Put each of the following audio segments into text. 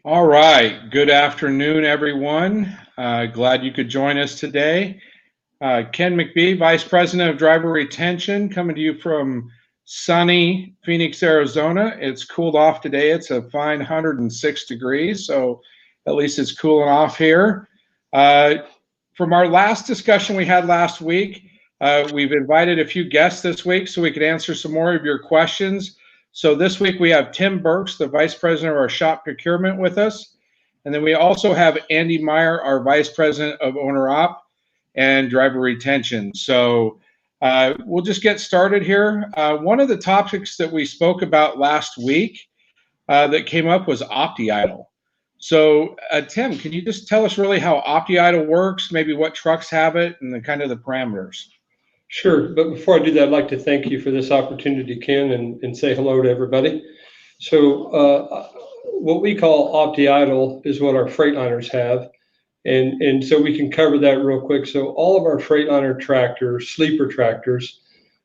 All right. Good afternoon, everyone. Glad you could join us today. Ken McBee, Vice President of Driver Retention, coming to you from sunny Phoenix, Arizona. It's cooled off today. It's a fine 106 degrees, so at least it's cooling off here. From our last discussion we had last week, we've invited a few guests this week so we could answer some more of your questions. So this week we have Tim Burks, the Vice President of our shop procurement, with us. And then we also have Andy Meyer, our Vice President of Owner Op and Driver Retention. So we'll just get started here. One of the topics that we spoke about last week that came up was Opti-idle. So Tim, can you just tell us really how Opti-idle works, maybe what trucks have it, and the kind of the parameters? Sure, but before I do that, I'd like to thank you for this opportunity, Ken, and say hello to everybody. So what we call Opti-idle is what our Freightliners have, and so we can cover that real quick. So all of our Freightliner tractors, sleeper tractors,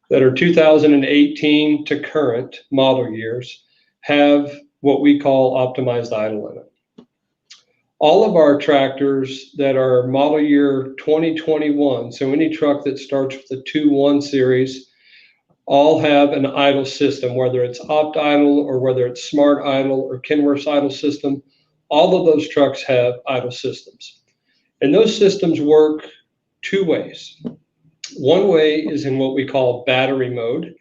that are 2018 to current model years have what we call optimized idle in it. All of our tractors that are model year 2021, so any truck that starts with the 2.1 series, all have an idle system, whether it's Opti-idle or whether it's Smart Idle or Kenworth's idle system. All of those trucks have idle systems. And those systems work two ways. One way is in what we call battery mode.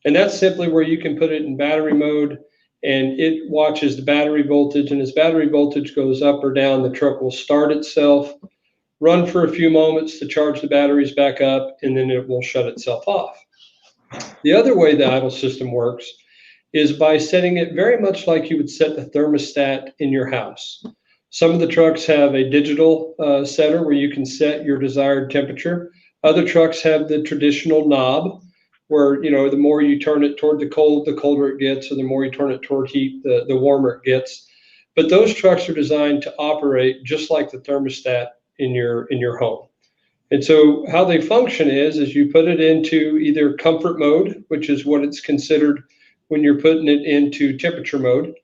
And that's simply where you can put it in battery mode and it watches the battery voltage, and as battery voltage goes up or down, the truck will start itself, run for a few moments to charge the batteries back up, and then it will shut itself off. The other way the idle system works is by setting it very much like you would set the thermostat in your house. Some of the trucks have a digital setter where you can set your desired temperature. Other trucks have the traditional knob, where the more you turn it toward the cold, the colder it gets, or the more you turn it toward heat, the warmer it gets. But those trucks are designed to operate just like the thermostat in your home. And so how they function is you put it into either comfort mode, which is what it's considered when you're putting it into temperature mode.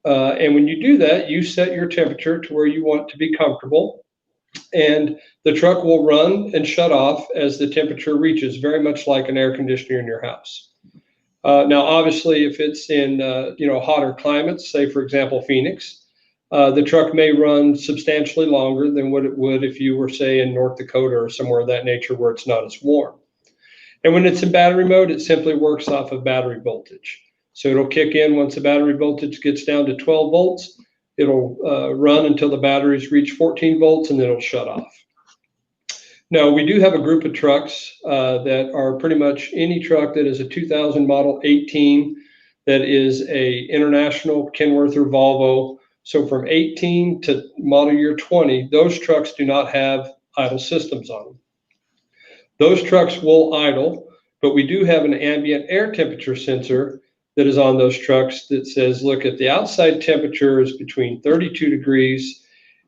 And when you do that, you set your temperature to where you want to be comfortable. And the truck will run and shut off as the temperature reaches, very much like an air conditioner in your house. Now, obviously, if it's in hotter climates, say for example Phoenix, the truck may run substantially longer than what it would if you were, say, in North Dakota or somewhere of that nature where it's not as warm. And when it's in battery mode, it simply works off of battery voltage. So it'll kick in once the battery voltage gets down to 12 volts. It'll run until the batteries reach 14 volts, and then it'll shut off. Now, we do have a group of trucks that are pretty much any truck that is a 2000 model 18 that is a international Kenworth or Volvo. So from 18 to model year 20, those trucks do not have idle systems on them. Those trucks will idle, but we do have an ambient air temperature sensor that is on those trucks that says, look, at the outside temperature is between 32 degrees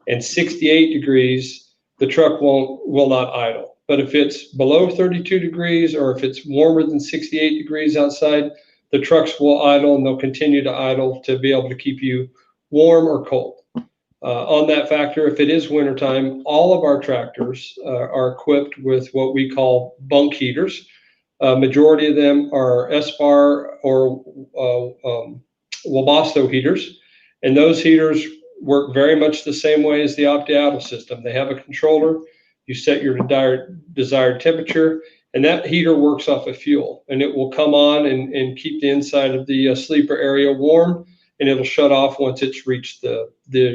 and 68 degrees, the truck will not idle. But if it's below 32 degrees or if it's warmer than 68 degrees outside, the trucks will idle, and they'll continue to idle to be able to keep you warm or cold. On that factor, if it is wintertime, all of our tractors are equipped with what we call bunk heaters. Majority of them are S-bar or webasto heaters, and those heaters work very much the same way as the Opti-idle system. They have a controller. You set your desired temperature, and that heater works off of fuel, and it will come on and keep the inside of the sleeper area warm, and it'll shut off once it's reached the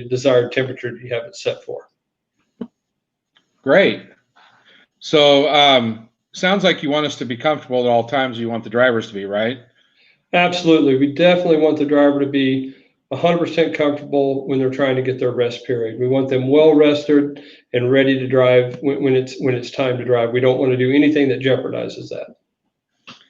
desired temperature that you have it set for. Great. So sounds like you want us to be comfortable at all times. You want the drivers to be, right? Absolutely. We definitely want the driver to be 100% comfortable when they're trying to get their rest period. We want them well rested and ready to drive when it's time to drive. We don't want to do anything that jeopardizes that.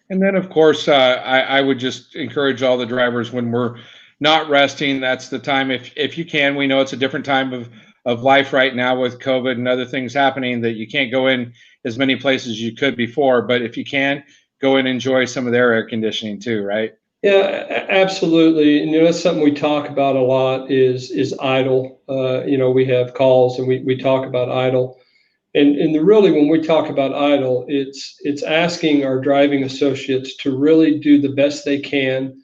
And then, of course, I would just encourage all the drivers when we're not resting, that's the time, if you can. We know it's a different time of life right now with COVID and other things happening, that you can't go in as many places as you could before. But if you can, go and enjoy some of their air conditioning too, right? Yeah, absolutely. And that's something we talk about a lot is idle. We have calls and we talk about idle. And really, when we talk about idle, it's asking our driving associates to really do the best they can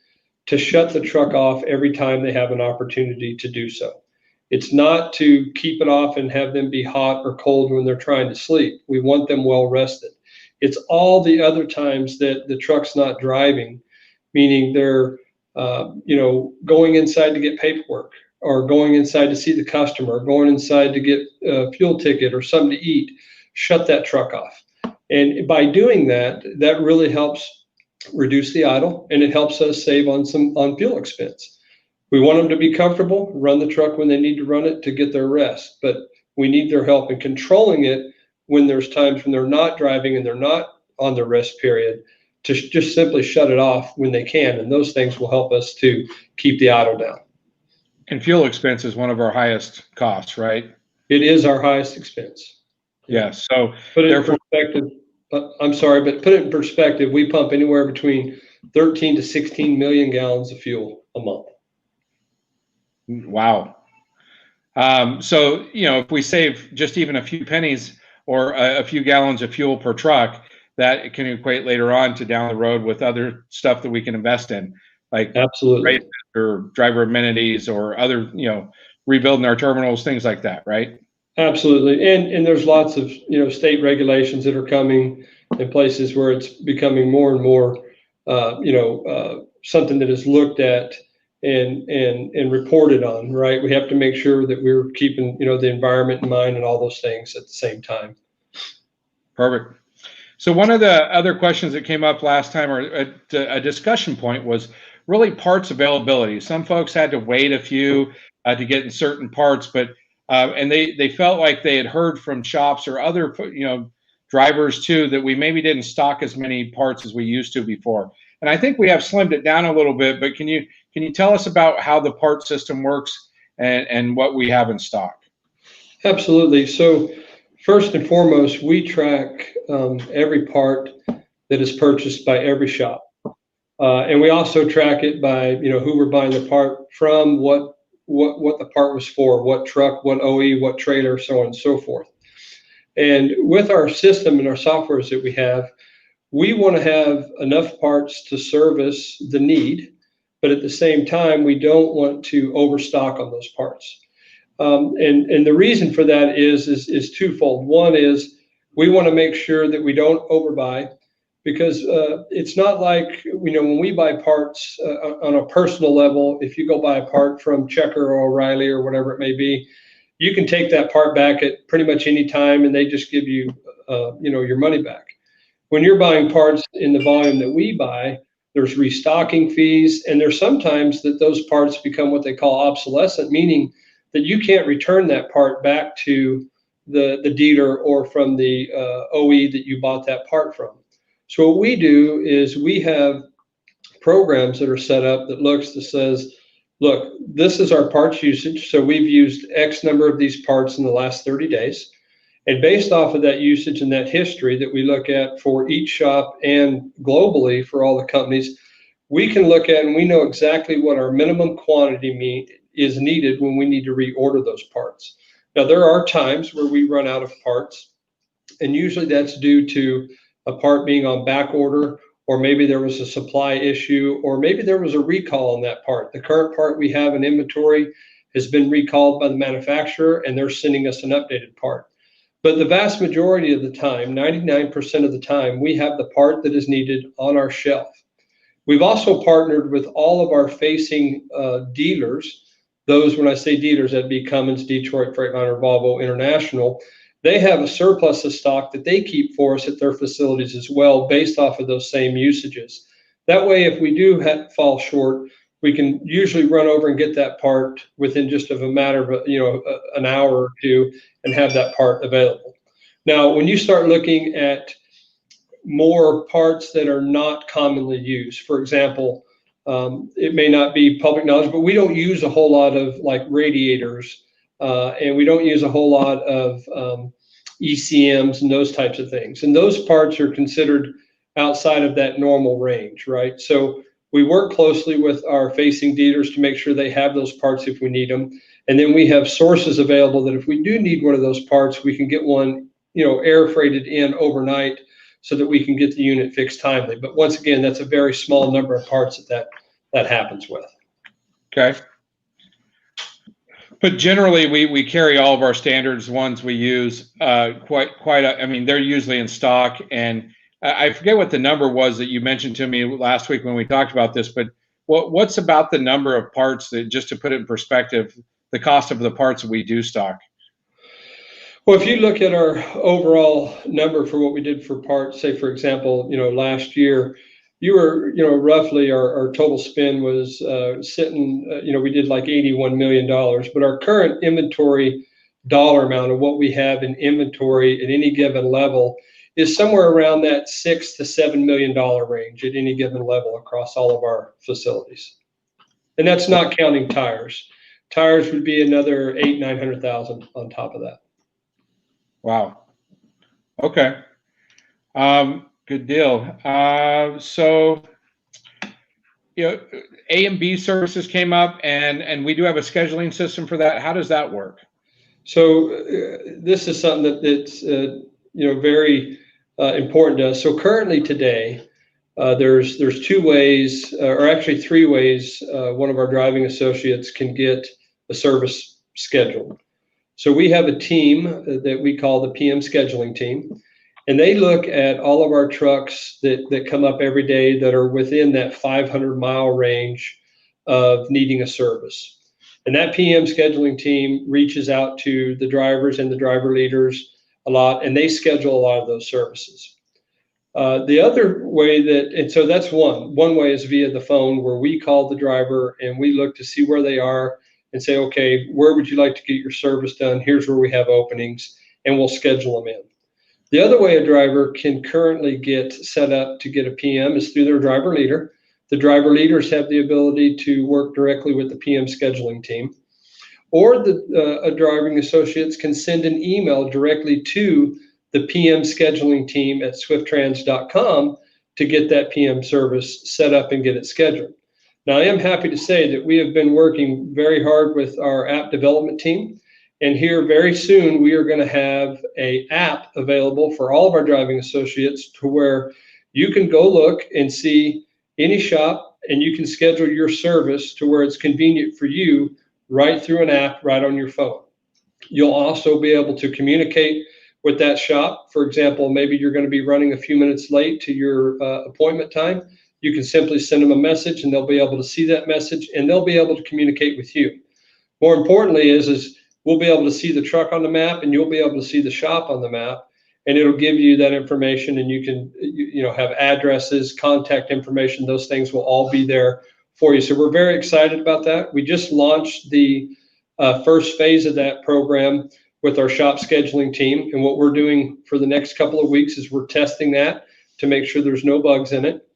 to shut the truck off every time they have an opportunity to do so. It's not to keep it off and have them be hot or cold when they're trying to sleep. We want them well rested. It's all the other times that the truck's not driving, meaning they're going inside to get paperwork, or going inside to see the customer, going inside to get a fuel ticket or something to eat. Shut that truck off. And by doing that, that really helps reduce the idle, and it helps us save on fuel expense. We want them to be comfortable, run the truck when they need to run it to get their rest, but we need their help in controlling it when there's times when they're not driving and they're not on the rest period, to just simply shut it off when they can. And those things will help us to keep the idle down. And fuel expense is one of our highest costs, right? It is our highest expense. Yes. So put it in perspective. I'm sorry, but put it in perspective. We pump anywhere between 13 to 16 million gallons of fuel a month. Wow. So, if we save just even a few pennies or a few gallons of fuel per truck, that can equate later on to down the road with other stuff that we can invest in, like absolutely, or driver amenities or other, rebuilding our terminals, things like that, right? Absolutely. And there's lots of, state regulations that are coming in places where it's becoming more and more, something that is looked at and reported on, right? We have to make sure that we're keeping, the environment in mind and all those things at the same time. Perfect. So one of the other questions that came up last time, or a discussion point, was really parts availability. Some folks had to wait a few to get in certain parts, but and they felt like they had heard from shops or other drivers too that we maybe didn't stock as many parts as we used to before. And I think we have slimmed it down a little bit. But can you tell us about how the part system works and what we have in stock? Absolutely. So first and foremost, we track every part that is purchased by every shop. And we also track it by, who we're buying the part from, what the part was for, what truck, what OE, what trailer, so on and so forth. And with our system and our softwares that we have, we want to have enough parts to service the need, but at the same time, we don't want to overstock on those parts. And the reason for that is twofold. One is we want to make sure that we don't overbuy, because it's not like, when we buy parts on a personal level, if you go buy a part from Checker or O'Reilly or whatever it may be, you can take that part back at pretty much any time and they just give you, your money back. When you're buying parts in the volume that we buy, there's restocking fees, and there's sometimes that those parts become what they call obsolescent, meaning that you can't return that part back to the dealer or from the OE that you bought that part from. So what we do is we have programs that are set up that says, look, this is our parts usage. So we've used X number of these parts in the last 30 days. And based off of that usage and that history that we look at for each shop and globally for all the companies, we can look at and we know exactly what our minimum quantity is needed when we need to reorder those parts. Now, there are times where we run out of parts, and usually that's due to a part being on back order, or maybe there was a supply issue, or maybe there was a recall on that part. The current part we have in inventory has been recalled by the manufacturer, and they're sending us an updated part. But the vast majority of the time, 99% of the time, we have the part that is needed on our shelf. We've also partnered with all of our facing dealers. Those, when I say dealers, that'd be Cummins, Detroit, Freightliner, Volvo, International. They have a surplus of stock that they keep for us at their facilities as well, based off of those same usages. That way, if we do fall short, we can usually run over and get that part within just of a matter of an hour or two and have that part available. Now, when you start looking at more parts that are not commonly used, for example, it may not be public knowledge, but we don't use a whole lot of like radiators, and we don't use a whole lot of ECMs and those types of things. And those parts are considered outside of that normal range, right? So We work closely with our facing dealers to make sure they have those parts if we need them. And then we have sources available that if we do need one of those parts, we can get one, air freighted in overnight so that we can get the unit fixed timely. But once again, that's a very small number of parts that happens with. Okay. But generally, we carry all of our standards ones we use I mean, they're usually in stock. And I forget what the number was that you mentioned to me last week when we talked about this, but what's about the number of parts that, just to put it in perspective, the cost of the parts that we do stock? Well, if you look at our overall number for what we did for parts, say, for example, last year, you were, roughly our total spend was sitting, we did like $81 million, but our current inventory dollar amount of what we have in inventory at any given level is somewhere around that $6 to $7 million range at any given level across all of our facilities. And that's not counting tires. Tires would be another $800,000-900,000 on top of that. Wow. Okay. Good deal. So, A&B Services came up, and we do have a scheduling system for that. How does that work? So this is something that's very important to us. So currently today, there's two ways, or actually three ways, one of our driving associates can get a service scheduled. So we have a team that we call the PM scheduling team, and they look at all of our trucks that come up every day that are within that 500-mile range of needing a service. And that PM scheduling team reaches out to the drivers and the driver leaders a lot, and they schedule a lot of those services. The other way and so that's one way is via the phone, where we call the driver and we look to see where they are and say, okay, where would you like to get your service done? Here's where we have openings, and we'll schedule them in. The other way a driver can currently get set up to get a PM is through their driver leader. The driver leaders have the ability to work directly with the PM scheduling team, or the driving associates can send an email directly to the PM scheduling team at swifttrans.com to get that PM service set up and get it scheduled. Now, I am happy to say that we have been working very hard with our app development team, and here very soon we are going to have an app available for all of our driving associates to where you can go look and see any shop, and you can schedule your service to where it's convenient for you right through an app right on your phone. You'll also be able to communicate with that shop. For example, maybe you're going to be running a few minutes late to your appointment time. You can simply send them a message, and they'll be able to see that message, and they'll be able to communicate with you. More importantly is we'll be able to see the truck on the map, and you'll be able to see the shop on the map, and it'll give you that information, and you can have addresses, contact information. Those things will all be there for you. So we're very excited about that. We just launched the first phase of that program with our shop scheduling team, and what we're doing for the next couple of weeks is we're testing that to make sure there's no bugs in it.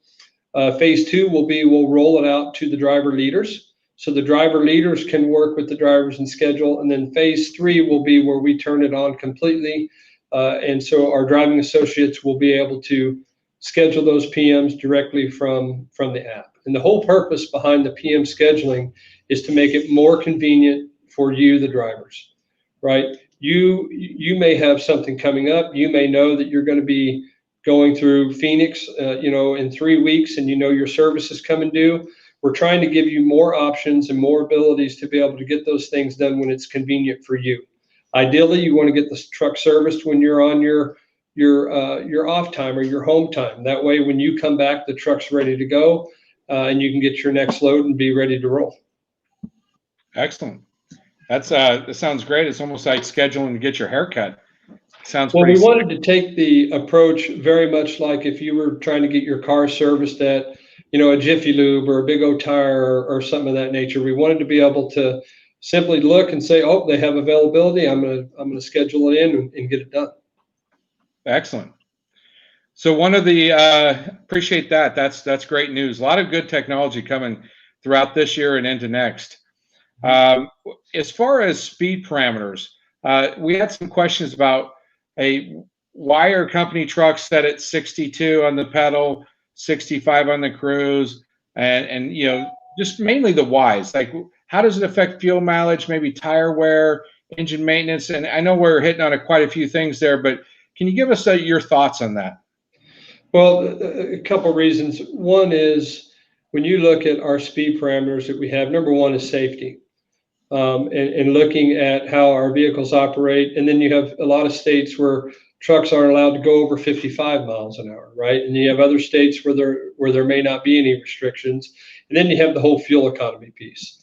Phase two we'll roll it out to the driver leaders, so the driver leaders can work with the drivers and schedule. And then phase three will be where we turn it on completely, and so our driving associates will be able to schedule those PMs directly from the app. And the whole purpose behind the PM scheduling is to make it more convenient for you, the drivers, right? You may have something coming up. You may know that you're going to be going through Phoenix, in 3 weeks, and your service is coming due. We're trying to give you more options and more abilities to be able to get those things done when it's convenient for you. Ideally, you want to get the truck serviced when you're on your off time or your home time. That way, when you come back, the truck's ready to go, and you can get your next load and be ready to roll. Excellent. That sounds great. It's almost like scheduling to get your haircut. Sounds well, pretty. We wanted to take the approach very much like if you were trying to get your car serviced at, a Jiffy Lube or a Big O Tire or something of that nature. We wanted to be able to simply look and say, oh, they have availability. I'm gonna schedule it in and get it done. Excellent. So one of the appreciate that. That's great news. A lot of good technology coming throughout this year and into next. As far as speed parameters, we had some questions about why are company trucks set at 62 on the pedal, 65 on the cruise, and just mainly the whys. Like, how does it affect fuel mileage, maybe tire wear, engine maintenance? And I know we're hitting on quite a few things there, but can you give us your thoughts on that? Well, a couple of reasons. One is when you look at our speed parameters that we have, number one is safety. And looking at how our vehicles operate. And then you have a lot of states where trucks aren't allowed to go over 55 miles an hour, right? And you have other states where there may not be any restrictions. And then you have the whole fuel economy piece.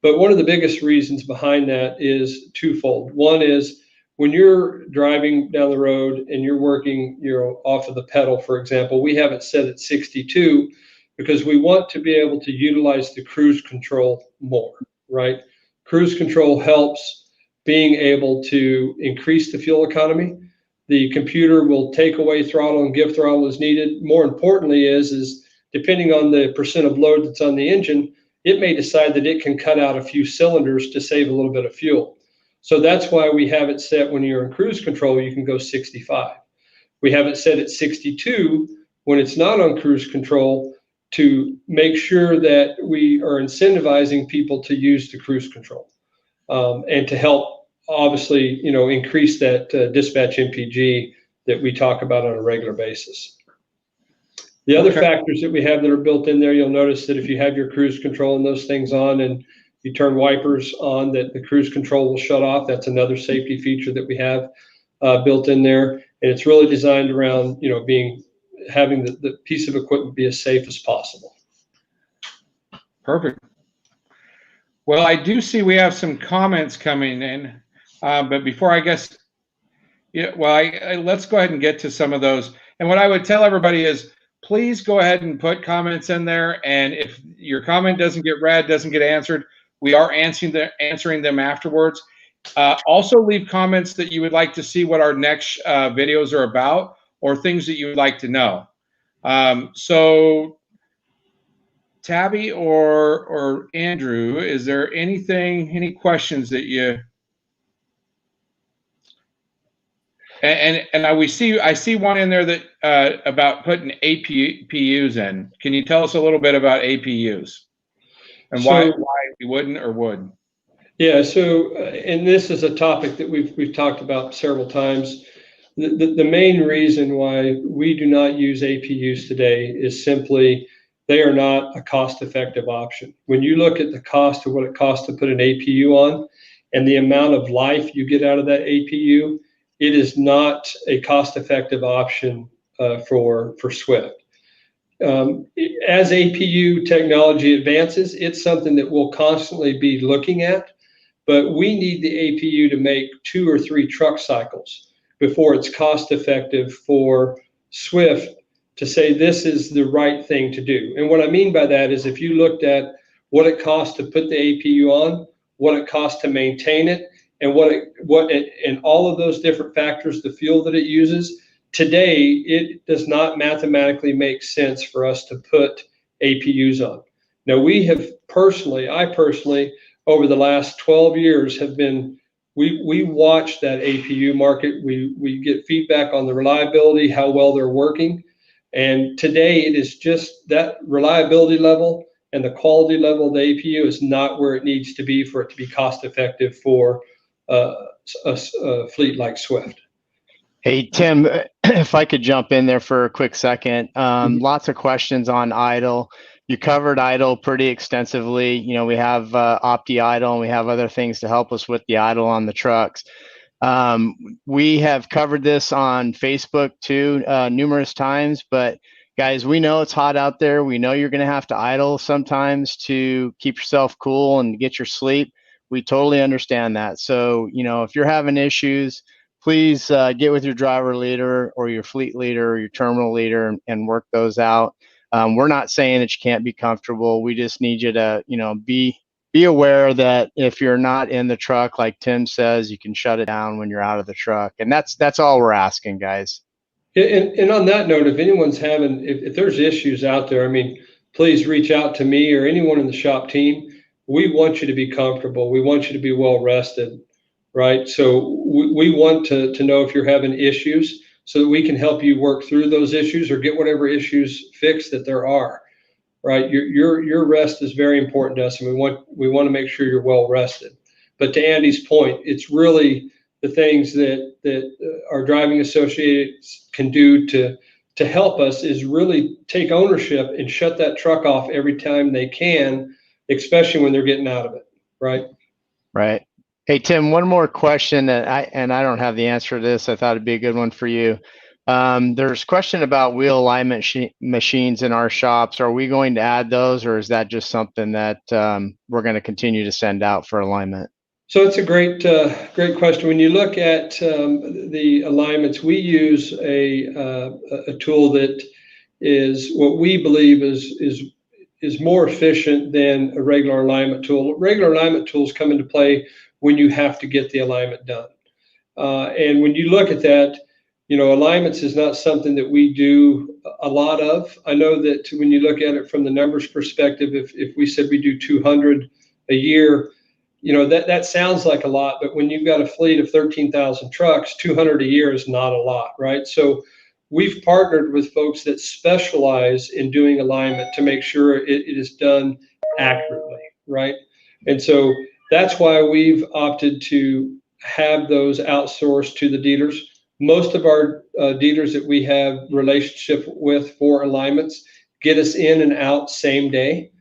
But one of the biggest reasons behind that is twofold. One is when you're driving down the road and you're working, off of the pedal, for example, we have it set at 62 because we want to be able to utilize the cruise control more, right? Cruise control helps being able to increase the fuel economy. The computer will take away throttle and give throttle as needed. More importantly is depending on the percent of load that's on the engine, it may decide that it can cut out a few cylinders to save a little bit of fuel. So that's why we have it set when you're in cruise control, you can go 65. We have it set at 62 when it's not on cruise control to make sure that we are incentivizing people to use the cruise control and to help, obviously, increase that dispatch MPG that we talk about on a regular basis. The other factors that we have that are built in there, you'll notice that if you have your cruise control and those things on and you turn wipers on, that the cruise control will shut off. That's another safety feature that we have built in there. And it's really designed around, having the piece of equipment be as safe as possible. Perfect. Well, I do see we have some comments coming in, but before let's go ahead and get to some of those. And what I would tell everybody is, please go ahead and put comments in there. And if your comment doesn't get read, doesn't get answered, we are answering them afterwards. Also leave comments that you would like to see what our next videos are about, or things that you would like to know. So Tabby or Andrew, is there any questions that you, and I see one in there that about putting APUs in. Can you tell us a little bit about APUs and why we wouldn't or would? Yeah, so and this is a topic that we've talked about several times. The main reason why we do not use APUs today is simply they are not a cost-effective option. When you look at the cost of what it costs to put an APU on and the amount of life you get out of that APU, it is not a cost-effective option for Swift. As APU technology advances, it's something that we'll constantly be looking at, but we need the APU to make 2 or 3 truck cycles before it's cost effective for Swift to say this is the right thing to do. And what I mean by that is if you looked at what it costs to put the APU on, what it costs to maintain it, and and all of those different factors, the fuel that it uses, today it does not mathematically make sense for us to put APUs on. Now I personally, over the last 12 years have been, we watch that APU market. We get feedback on the reliability, how well they're working. And today it is just that reliability level and the quality level of the APU is not where it needs to be for it to be cost effective for a fleet like Swift. Hey, Tim, if I could jump in there for a quick second. Lots of questions on idle. You covered idle pretty extensively. We have Opti-idle, and we have other things to help us with the idle on the trucks. We have covered this on Facebook too numerous times, but guys, we know it's hot out there. We know you're going to have to idle sometimes to keep yourself cool and get your sleep. We totally understand that. So, if you're having issues, please get with your driver leader or your fleet leader or your terminal leader and work those out. We're not saying that you can't be comfortable. We just need you to, be aware that if you're not in the truck, like Tim says, you can shut it down when you're out of the truck. And that's all we're asking, guys. And on that note, if anyone's if there's issues out there, please reach out to me or anyone in the shop team. We want you to be comfortable. We want you to be well rested, right? So we want to know if you're having issues so that we can help you work through those issues or get whatever issues fixed that there are. right? Your rest is very important to us, and we want to make sure you're well rested. But to Andy's point, it's really the things that our driving associates can do to help us is really take ownership and shut that truck off every time they can, especially when they're getting out of it, right? Right. Hey, Tim, one more question that I don't have the answer to this. I thought it'd be a good one for you. There's a question about wheel alignment machines in our shops. Are we going to add those, or is that just something that we're going to continue to send out for alignment? So it's a great question. When you look at the alignments, we use a tool that is what we believe is more efficient than a regular alignment tool. Regular alignment tools come into play when you have to get the alignment done. And when you look at that, alignments is not something that we do a lot of. I know that when you look at it from the numbers perspective, if we said we do 200 a year, that sounds like a lot, but when you've got a fleet of 13,000 trucks, 200 a year is not a lot, right? So we've partnered with folks that specialize in doing alignment to make sure it is done accurately, right? And so that's why we've opted to have those outsourced to the dealers. Most of our dealers that we have relationship with for alignments get us in and out same day.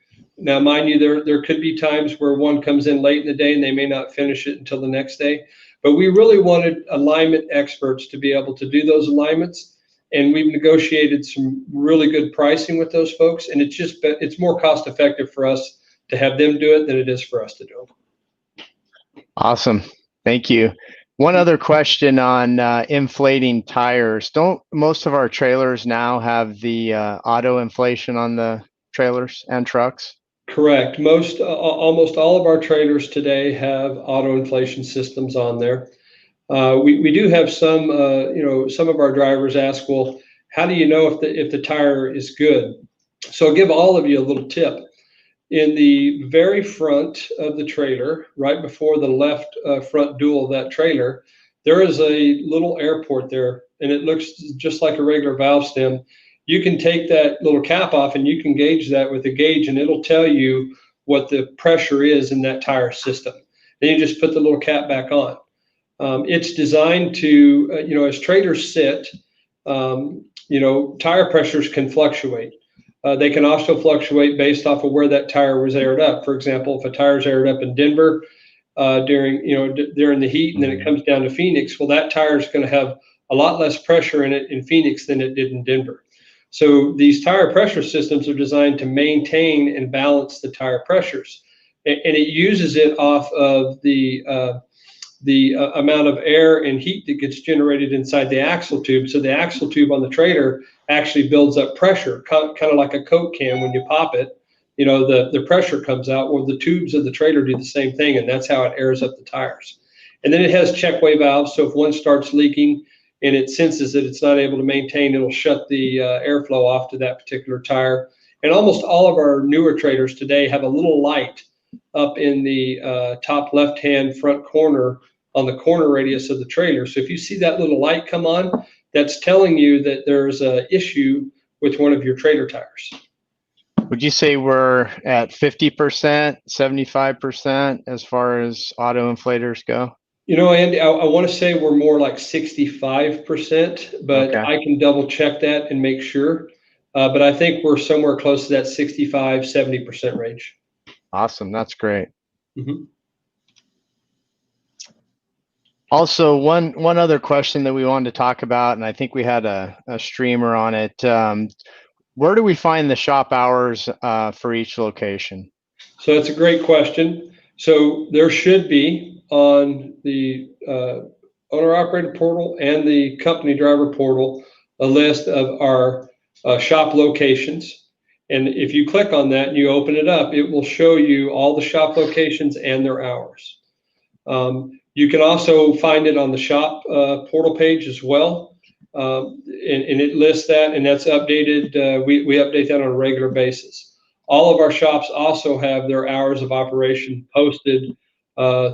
Now, mind you, there could be times where one comes in late in the day and they may not finish it until the next day. But we really wanted alignment experts to be able to do those alignments. And we've negotiated some really good pricing with those folks. And it's more cost effective for us to have them do it than it is for us to do it. Awesome. Thank you. One other question on inflating tires. Don't most of our trailers now have the auto inflation on the trailers and trucks? Correct. Almost all of our trailers today have auto inflation systems on there. We do have some, some of our drivers ask, well, how do you know if the tire is good? So I'll give all of you a little tip. In the very front of the trailer, right before the left front dual of that trailer, there is a little air port there, and it looks just like a regular valve stem. You can take that little cap off and you can gauge that with a gauge, and it'll tell you what the pressure is in that tire system. Then you just put the little cap back on. It's designed to, as trailers sit, tire pressures can fluctuate. They can also fluctuate based off of where that tire was aired up. For example, if a tire is aired up in Denver during the heat, and then it comes down to Phoenix, well, that tire is going to have a lot less pressure in it in Phoenix than it did in Denver. So these tire pressure systems are designed to maintain and balance the tire pressures, and it uses it off of the amount of air and heat that gets generated inside the axle tube. So the axle tube on the trailer actually builds up pressure, kind of like a Coke can. When you pop it, the pressure comes out. Well, the tubes of the trailer do the same thing, and that's how it airs up the tires. And then it has checkaway valves. So if one starts leaking and it senses that it's not able to maintain, it'll shut the airflow off to that particular tire. And almost all of our newer trailers today have a little light up in the top left-hand front corner on the corner radius of the trailer. So if you see that little light come on, that's telling you that there's an issue with one of your trailer tires. Would you say we're at 50%, 75% as far as auto inflators go? Andy, I want to say we're more like 65%, but okay. I can double check that and make sure. But I think we're somewhere close to that 65, 70% range. Awesome. That's great. Mm-hmm. Also, one other question that we wanted to talk about, and I think we had a streamer on it. Where do we find the shop hours for each location? So that's a great question. So there should be on the owner-operator portal and the company driver portal a list of our shop locations. And if you click on that and you open it up, it will show you all the shop locations and their hours. You can also find it on the shop portal page as well. And it lists that, and that's updated. We update that on a regular basis. All of our shops also have their hours of operation posted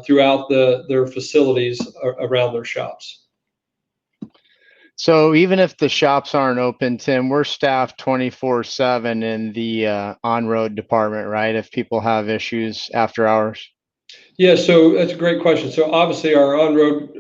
throughout their facilities around their shops. So even if the shops aren't open, Tim, we're staffed 24/7 in the on-road department, right? If people have issues after hours. Yeah, so that's a great question. So obviously our on-road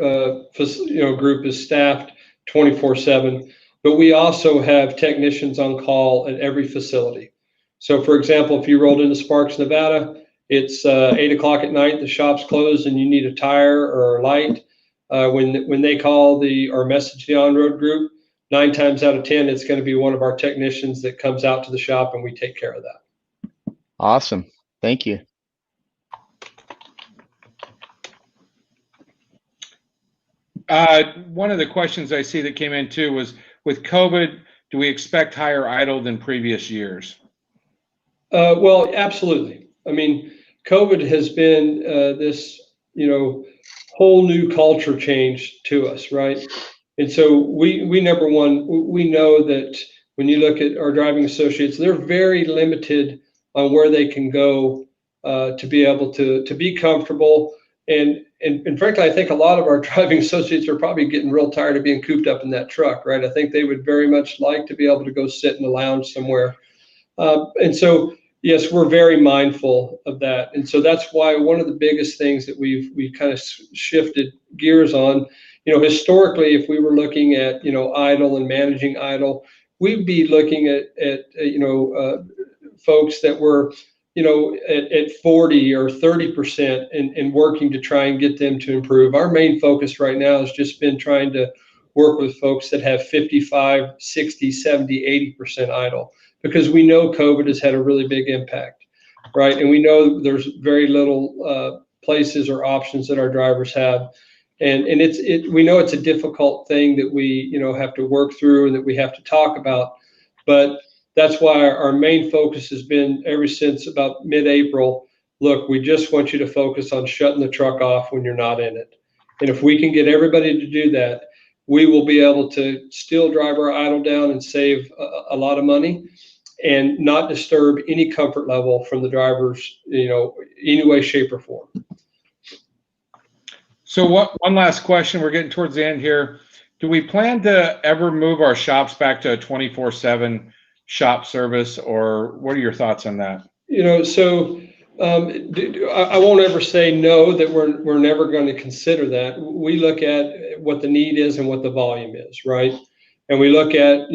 group is staffed 24/7, but we also have technicians on call at every facility. So for example, if you rolled into Sparks, Nevada, it's 8 o'clock at night, the shop's closed and you need a tire or a light. When they call or message the on-road group, 9 times out of 10, it's going to be one of our technicians that comes out to the shop and we take care of that. Awesome. Thank you. One of the questions I see that came in too was, with COVID, do we expect higher idle than previous years? Well, absolutely. I mean, COVID has been this, whole new culture change to us, right? And so we number one, we know that when you look at our driving associates, they're very limited on where they can go to be able to be comfortable. And frankly, I think a lot of our driving associates are probably getting real tired of being cooped up in that truck, right? I think they would very much like to be able to go sit in a lounge somewhere. And so, yes, we're very mindful of that. And so that's why one of the biggest things that we've kind of shifted gears on, historically, if we were looking at, idle and managing idle, we'd be looking at folks that were, at 40 or 30% and working to try and get them to improve. Our main focus right now has just been trying to work with folks that have 55, 60, 70, 80% idle, because we know COVID has had a really big impact, right? And we know there's very little places or options that our drivers have. And we know it's a difficult thing that we, have to work through and that we have to talk about. But that's why our main focus has been, ever since about mid-April, look, we just want you to focus on shutting the truck off when you're not in it. And if we can get everybody to do that, we will be able to still drive our idle down and save a lot of money and not disturb any comfort level from the drivers, any way, shape, or form. So one last question, we're getting towards the end here. Do we plan to ever move our shops back to a 24/7 shop service, or what are your thoughts on that? I won't ever say no, that we're never going to consider that. We look at what the need is and what the volume is, right? And we look at,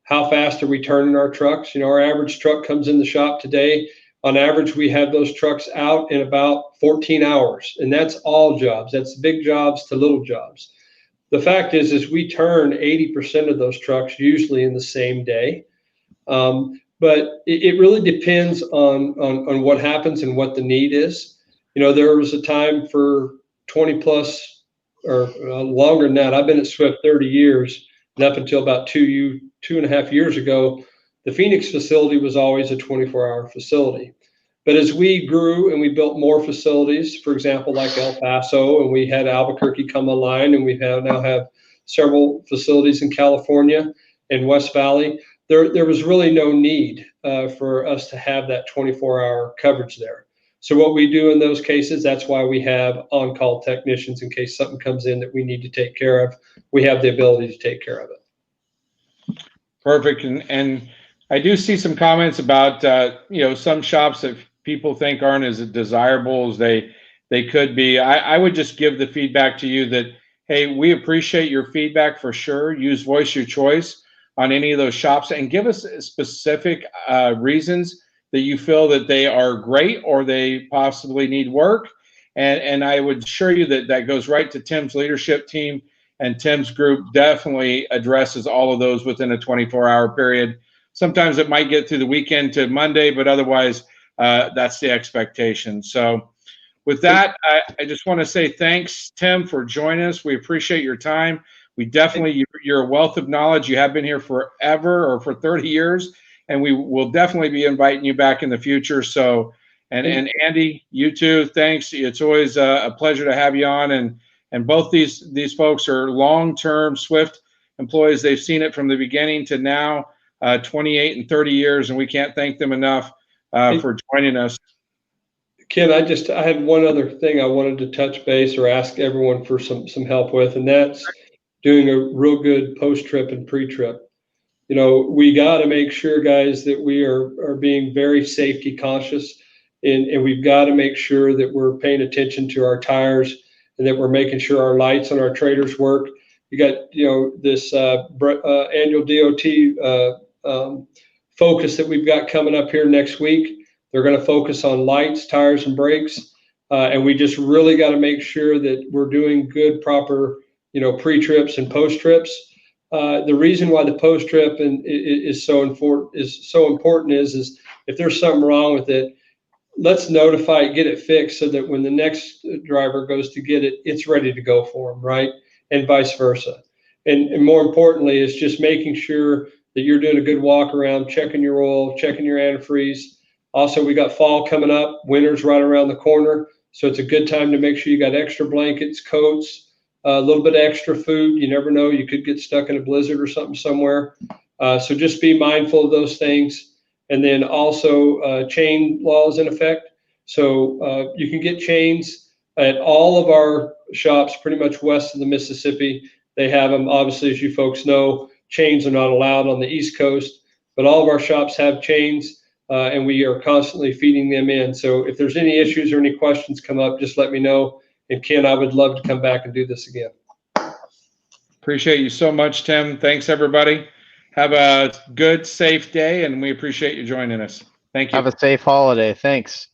how fast are we turning our trucks? Our average truck comes in the shop today. On average, we have those trucks out in about 14 hours, and that's all jobs. That's big jobs to little jobs. The fact is we turn 80% of those trucks usually in the same day. But it really depends on what happens and what the need is. There was a time for 20 plus or longer than that. I've been at Swift 30 years, and up until about 2.5 years ago, the Phoenix facility was always a 24-hour facility. But as we grew and we built more facilities, for example, like El Paso, and we had Albuquerque come online, and we now have several facilities in California and West Valley, there was really no need for us to have that 24-hour coverage there. So what we do in those cases, that's why we have on-call technicians in case something comes in that we need to take care of. We have the ability to take care of it. Perfect. And I do see some comments about, some shops that people think aren't as desirable as they could be. I would just give the feedback to you that, hey, we appreciate your feedback for sure. Voice your choice on any of those shops and give us specific reasons that you feel that they are great or they possibly need work. And I would assure you that goes right to Tim's leadership team, and Tim's group definitely addresses all of those within a 24-hour period. Sometimes it might get through the weekend to Monday, but otherwise that's the expectation. So with that, I just want to say thanks, Tim, for joining us. We appreciate your time. We definitely, you're a wealth of knowledge. You have been here forever, or for 30 years, and we will definitely be inviting you back in the future. So, and Andy, you too, thanks. It's always a pleasure to have you on. And both these folks are long-term Swift employees. They've seen it from the beginning to now, 28 and 30 years, and we can't thank them enough for joining us. Ken, I had one other thing I wanted to touch base or ask everyone for some help with, and that's doing a real good post-trip and pre-trip. You know, we got to make sure, guys, that we are being very safety conscious, and we've got to make sure that we're paying attention to our tires and that we're making sure our lights on our trailers work. You got, you know, this annual DOT focus that we've got coming up here next week. They're going to focus on lights, tires, and brakes. And we just really got to make sure that we're doing good, proper, you know, pre-trips and post-trips. The reason why the post-trip is so important is if there's something wrong with it, let's notify it, get it fixed, so that when the next driver goes to get it, it's ready to go for them, right? And vice versa. And more importantly, is just making sure that you're doing a good walk around, checking your oil, checking your antifreeze. Also, we got fall coming up, winter's right around the corner. So it's a good time to make sure you got extra blankets, coats, a little bit of extra food. You never know, you could get stuck in a blizzard or something somewhere. So just be mindful of those things. And then also chain laws in effect. So you can get chains at all of our shops pretty much west of the Mississippi. They have them. Obviously, as you folks know, chains are not allowed on the East Coast, but all of our shops have chains, and we are constantly feeding them in. So if there's any issues or any questions come up, just let me know. And Ken, I would love to come back and do this again. Appreciate you so much, Tim. Thanks, everybody. Have a good, safe day, and we appreciate you joining us. Thank you. Have a safe holiday. Thanks.